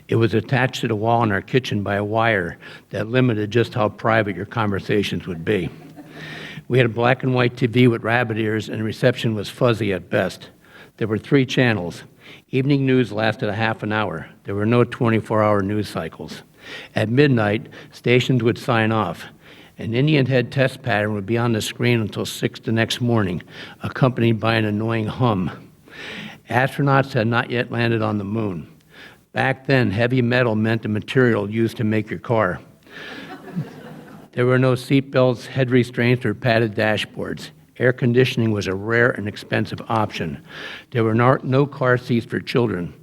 It was attached to the wall in our kitchen by a wire that limited just how private your conversations would be. We had a black and white TV with rabbit ears, and reception was fuzzy at best. There were 3 channels. Evening news lasted a half an hour. There were no 24-hour news cycles. At midnight, stations would sign off. An Indian head test pattern would be on the screen until 6 the next morning, accompanied by an annoying hum. Astronauts had not yet landed on the moon. Back then, heavy metal meant the material used to make your car. There were no seat belts, head restraints, or padded dashboards. Air conditioning was a rare and expensive option. There were no car seats for children.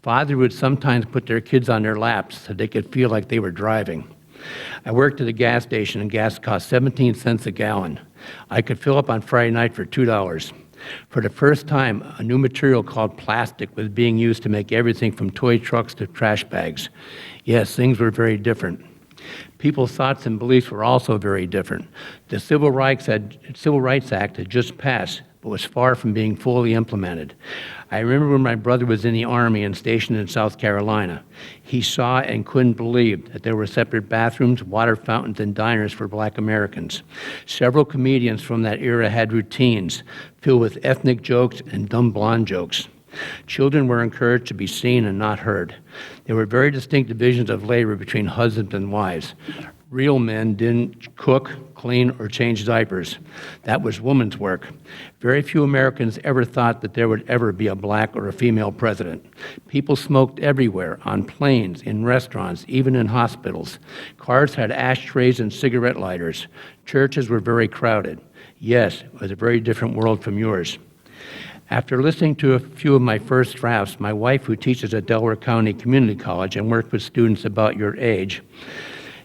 Fathers would sometimes put their kids on their laps so they could feel like they were driving. I worked at a gas station, and gas cost 17 cents a gallon. I could fill up on Friday night for $2. For the first time, a new material called plastic was being used to make everything from toy trucks to trash bags. Yes, things were very different. People's thoughts and beliefs were also very different. The Civil Rights Act had just passed, but was far from being fully implemented. I remember when my brother was in the Army and stationed in South Carolina. He saw and couldn't believe that there were separate bathrooms, water fountains, and diners for Black Americans. Several comedians from that era had routines filled with ethnic jokes and dumb blonde jokes. Children were encouraged to be seen and not heard. There were very distinct divisions of labor between husbands and wives. Real men didn't cook, clean, or change diapers. That was women's work. Very few Americans ever thought that there would ever be a black or a female president. People smoked everywhere, on planes, in restaurants, even in hospitals. Cars had ashtrays and cigarette lighters. Churches were very crowded. Yes, it was a very different world from yours. After listening to a few of my first drafts, my wife, who teaches at Delaware County Community College and worked with students about your age,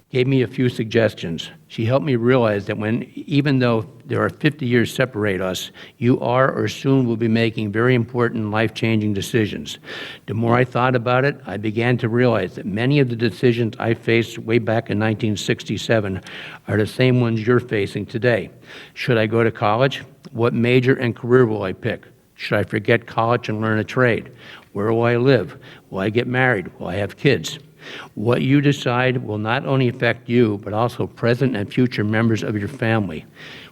gave me a few suggestions. She helped me realize that even though there are 50 years separate us, you are or soon will be making very important life-changing decisions. The more I thought about it, I began to realize that many of the decisions I faced way back in 1967 are the same ones you're facing today. Should I go to college? What major and career will I pick? Should I forget college and learn a trade? Where will I live? Will I get married? Will I have kids? What you decide will not only affect you, but also present and future members of your family.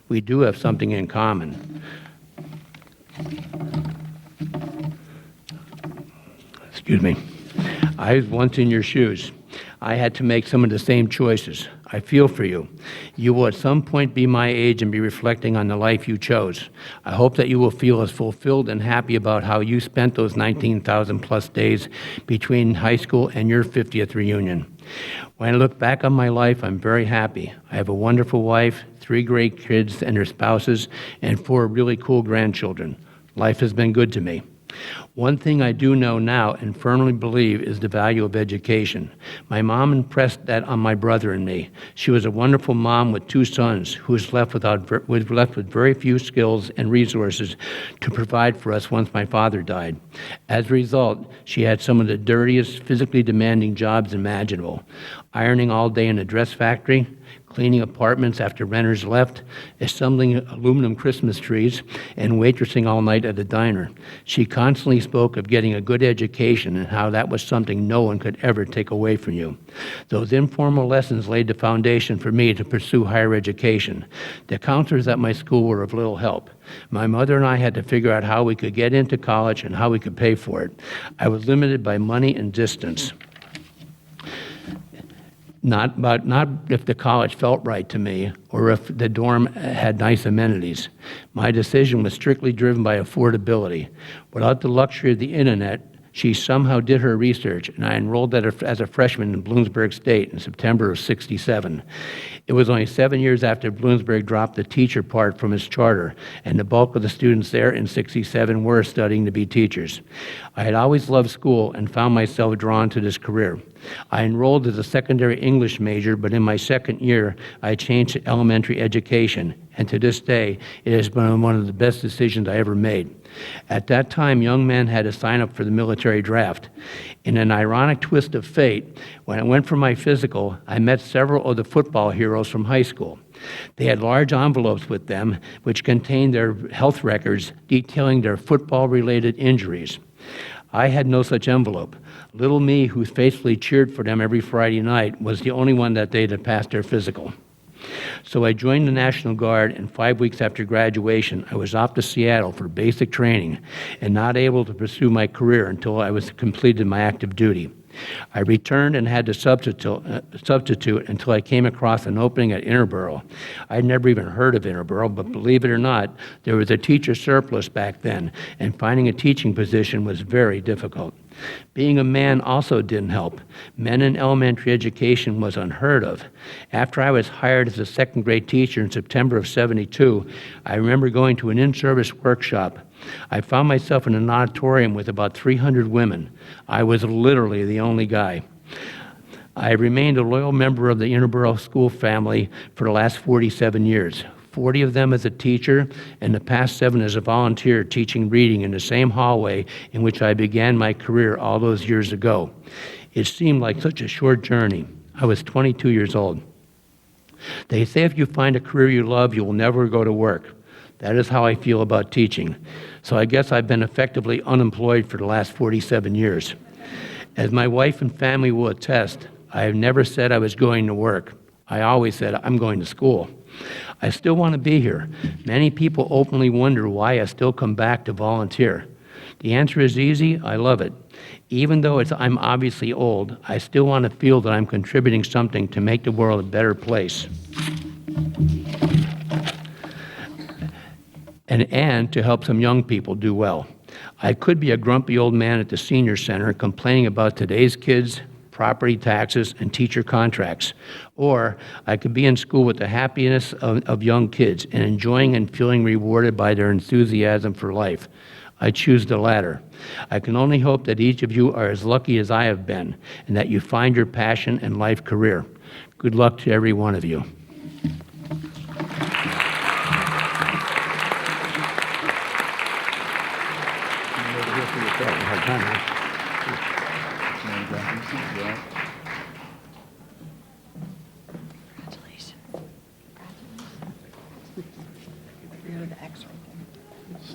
We do have something in common. Excuse me. I was once in your shoes. I had to make some of the same choices. I feel for you. You will at some point be my age and be reflecting on the life you chose. I hope that you will feel as fulfilled and happy about how you spent those 19,000 plus days between high school and your 50th reunion. When I look back on my life, I'm very happy. I have a wonderful wife, 3 great kids and their spouses, and 4 really cool grandchildren. Life has been good to me. One thing I do know now and firmly believe is the value of education. My mom impressed that on my brother and me. She was a wonderful mom with 2 sons who was left with very few skills and resources to provide for us once my father died. As a result, she had some of the dirtiest, physically demanding jobs imaginable. Ironing all day in a dress factory, cleaning apartments after renters left, assembling aluminum Christmas trees, and waitressing all night at a diner. She constantly spoke of getting a good education and how that was something no one could ever take away from you. Those informal lessons laid the foundation for me to pursue higher education. The counselors at my school were of little help. My mother and I had to figure out how we could get into college and how we could pay for it. I was limited by money and distance. Not if the college felt right to me or if the dorm had nice amenities. My decision was strictly driven by affordability. Without the luxury of the internet, she somehow did her research, and I enrolled as a freshman in Bloomsburg State in September of '67. It was only 7 years after Bloomsburg dropped the teacher part from its charter, and the bulk of the students there in '67 were studying to be teachers. I had always loved school and found myself drawn to this career. I enrolled as a secondary English major, but in my second year, I changed to elementary education, and to this day, it has been one of the best decisions I ever made. At that time, young men had to sign up for the military draft. In an ironic twist of fate, when I went for my physical, I met several of the football heroes from high school. They had large envelopes with them, which contained their health records detailing their football-related injuries. I had no such envelope. Little me, who faithfully cheered for them every Friday night, was the only one that day that passed their physical. So I joined the National Guard, and 5 weeks after graduation, I was off to Seattle for basic training and not able to pursue my career until I was completed my active duty. I returned and had to substitute until I came across an opening at Interboro. I'd never even heard of Interboro, but believe it or not, there was a teacher surplus back then, and finding a teaching position was very difficult. Being a man also didn't help. Men in elementary education was unheard of. After I was hired as a second grade teacher in September of '72, I remember going to an in-service workshop. I found myself in an auditorium with about 300 women. I was literally the only guy. I remained a loyal member of the Interboro school family for the last 47 years. 40 of them as a teacher, and the past 7 as a volunteer teaching reading in the same hallway in which I began my career all those years ago. It seemed like such a short journey. I was 22 years old. They say if you find a career you love, you will never go to work. That is how I feel about teaching. So I guess I've been effectively unemployed for the last 47 years. As my wife and family will attest, I have never said I was going to work. I always said I'm going to school. I still want to be here. Many people openly wonder why I still come back to volunteer. The answer is easy, I love it. Even though I'm obviously old, I still want to feel that I'm contributing something to make the world a better place. And to help some young people do well. I could be a grumpy old man at the senior center complaining about today's kids, property taxes, and teacher contracts. Or I could be in school with the happiness of young kids and enjoying and feeling rewarded by their enthusiasm for life. I choose the latter. I can only hope that each of you are as lucky as I have been and that you find your passion and life career. Good luck to every one of you.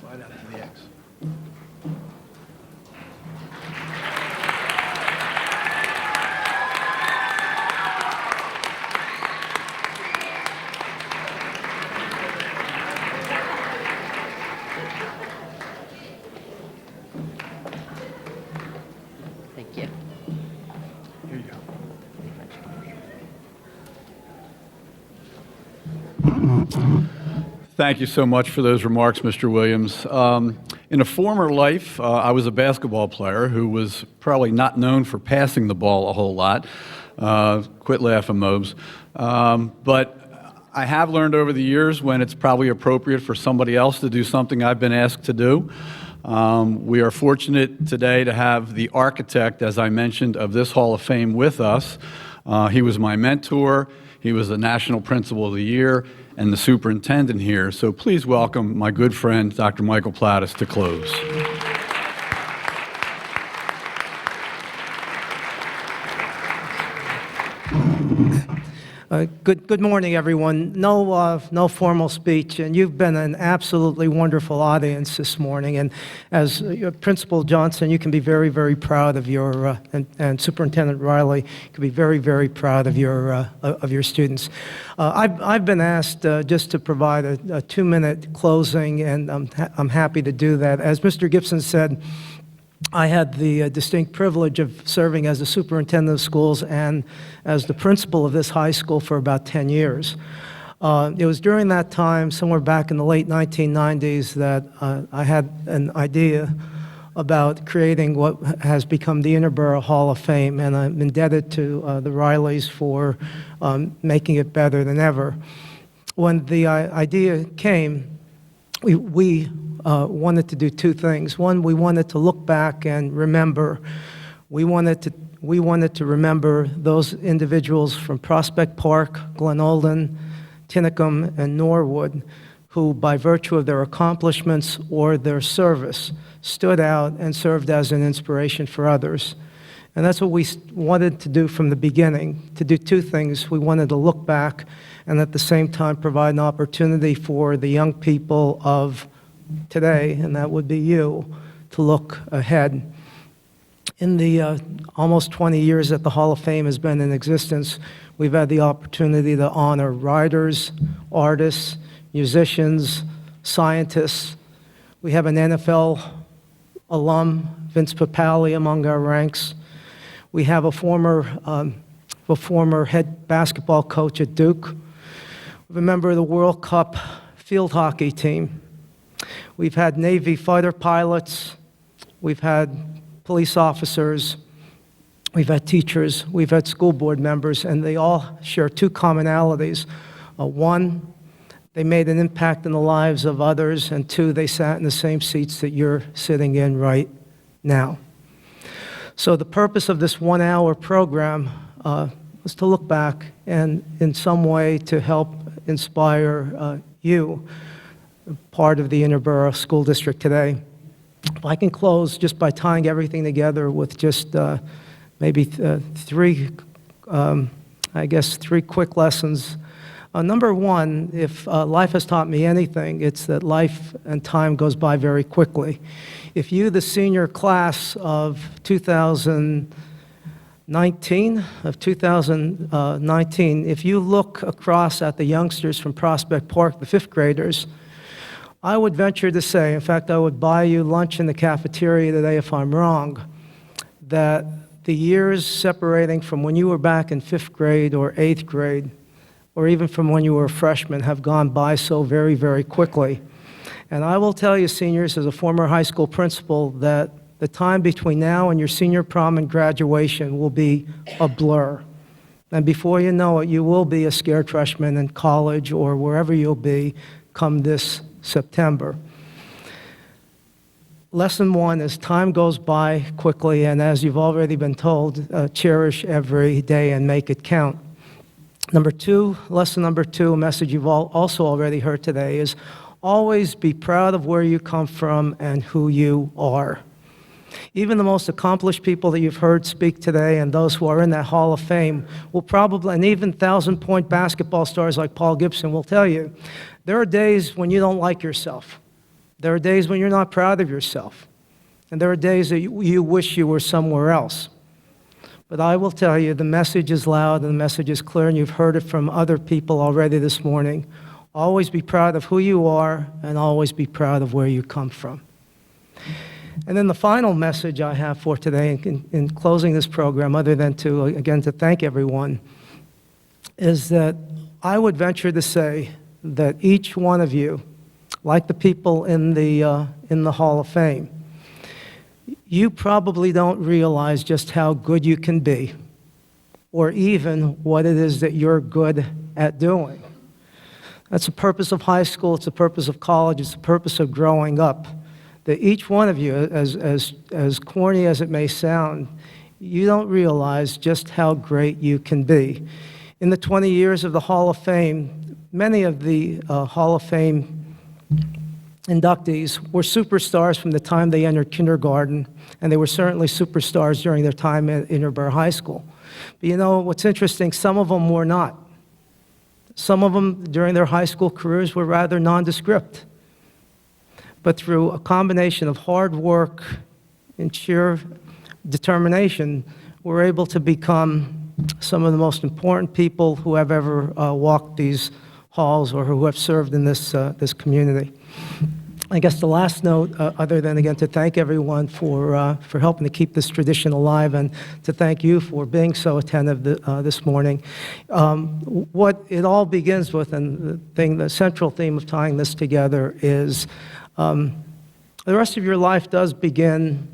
Slide out to the X. Thank you. Here you go. Thank you so much for those remarks, Mr. Williams. In a former life, I was a basketball player who was probably not known for passing the ball a whole lot. Quit laughing, Mobes. But I have learned over the years when it's probably appropriate for somebody else to do something I've been asked to do. We are fortunate today to have the architect, as I mentioned, of this Hall of Fame with us. He was my mentor. He was the National Principal of the Year and the superintendent here. So please welcome my good friend, Dr. Michael Plattis, to close. Good morning, everyone. No formal speech, and you've been an absolutely wonderful audience this morning. And as Principal Johnson, you can be very, very proud of your and Superintendent Riley, you can be very, very proud of your students. I've been asked just to provide a 2-minute closing, and I'm happy to do that. As Mr. Gibson said, I had the distinct privilege of serving as the superintendent of schools and as the principal of this high school for about 10 years. It was during that time, somewhere back in the late 1990s, that I had an idea about creating what has become the Interboro Hall of Fame, and I'm indebted to the Rileys for making it better than ever. When the idea came, we wanted to do two things. One, we wanted to look back and remember. We wanted to remember those individuals from Prospect Park, Glen Olden, Tinicum, and Norwood, who, by virtue of their accomplishments or their service, stood out and served as an inspiration for others. And that's what we wanted to do from the beginning, to do two things. We wanted to look back and at the same time provide an opportunity for the young people of today, and that would be you, to look ahead. In the almost 20 years that the Hall of Fame has been in existence, we've had the opportunity to honor writers, artists, musicians, scientists. We have an NFL alum, Vince Papale, among our ranks. We have a former head basketball coach at Duke. We have a member of the World Cup field hockey team. We've had Navy fighter pilots. We've had police officers. We've had teachers. We've had school board members, and they all share two commonalities. One, they made an impact in the lives of others, and two, they sat in the same seats that you're sitting in right now. So the purpose of this 1-hour program was to look back and in some way to help inspire you, part of the Interboro School District today. If I can close just by tying everything together with just maybe three quick lessons. Number one, if life has taught me anything, it's that life and time goes by very quickly. If you, the senior class of 2019, if you look across at the youngsters from Prospect Park, the fifth graders, I would venture to say, in fact, I would buy you lunch in the cafeteria today if I'm wrong, that the years separating from when you were back in fifth grade or eighth grade, or even from when you were a freshman, have gone by so very, very quickly. And I will tell you, seniors, as a former high school principal, that the time between now and your senior prom and graduation will be a blur. And before you know it, you will be a scared freshman in college or wherever you'll be come this September. Lesson one is time goes by quickly, and as you've already been told, cherish every day and make it count. Lesson number two, a message you've also already heard today, is always be proud of where you come from and who you are. Even the most accomplished people that you've heard speak today and those who are in that Hall of Fame will probably, and even 1,000-point basketball stars like Paul Gibson will tell you, there are days when you don't like yourself. There are days when you're not proud of yourself. And there are days that you wish you were somewhere else. But I will tell you, the message is loud and the message is clear, and you've heard it from other people already this morning. Always be proud of who you are, and always be proud of where you come from. And then the final message I have for today in closing this program, other than to thank everyone, is that I would venture to say that each one of you, like the people in the Hall of Fame, you probably don't realize just how good you can be, or even what it is that you're good at doing. That's the purpose of high school, it's the purpose of college, it's the purpose of growing up. That each one of you, as corny as it may sound, you don't realize just how great you can be. In the 20 years of the Hall of Fame, many of the Hall of Fame inductees were superstars from the time they entered kindergarten, and they were certainly superstars during their time at Interboro High School. But you know, what's interesting, some of them were not. Some of them, during their high school careers, were rather nondescript. But through a combination of hard work and sheer determination, we're able to become some of the most important people who have ever walked these halls or who have served in this community. I guess the last note, other than again to thank everyone for helping to keep this tradition alive, and to thank you for being so attentive this morning. What it all begins with, and the central theme of tying this together, is the rest of your life does begin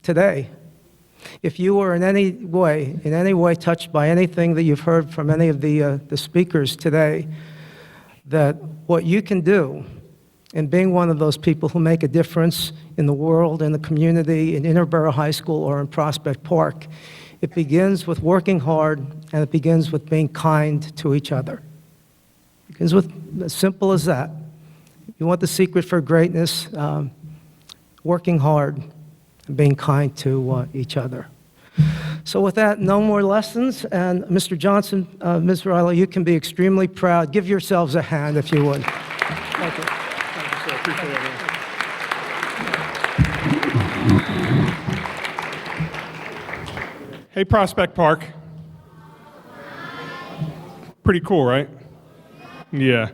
today. If you were in any way touched by anything that you've heard from any of the speakers today, that what you can do in being one of those people who make a difference in the world, in the community, in Interboro High School or in Prospect Park, it begins with working hard, and it begins with being kind to each other. It begins with as simple as that. You want the secret for greatness, working hard and being kind to each other. So with that, no more lessons. And Mr. Johnson, Ms. Riley, you can be extremely proud. Give yourselves a hand if you would. Thank you. Thank you, sir. Appreciate it. Hey, Prospect Park. Pretty cool, right? Yeah.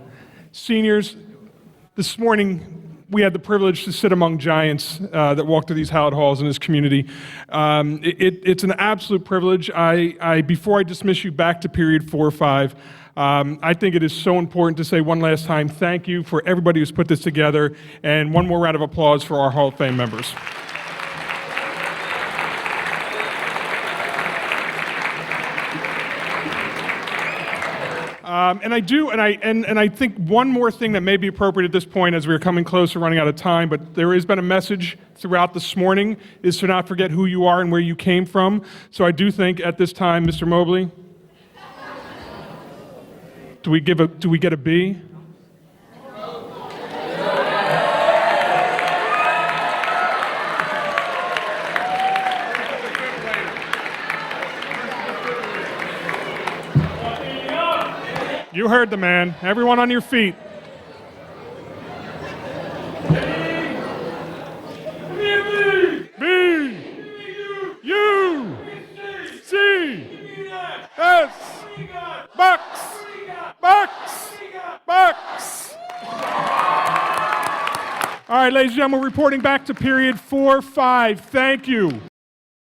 Seniors, this morning, we had the privilege to sit among giants that walk through these hallowed halls in this community. It's an absolute privilege. Before I dismiss you back to period 4 or 5, I think it is so important to say one last time, thank you for everybody who's put this together, and one more round of applause for our Hall of Fame members. And I think one more thing that may be appropriate at this point, as we're coming close to running out of time, but there has been a message throughout this morning, is to not forget who you are and where you came from. So I do think at this time, Mr. Mobley, do we get a B? You heard the man. Everyone on your feet. B, U, C, S, Bucks, Bucks, Bucks. All right, ladies and gentlemen, reporting back to period 4-5. Thank you.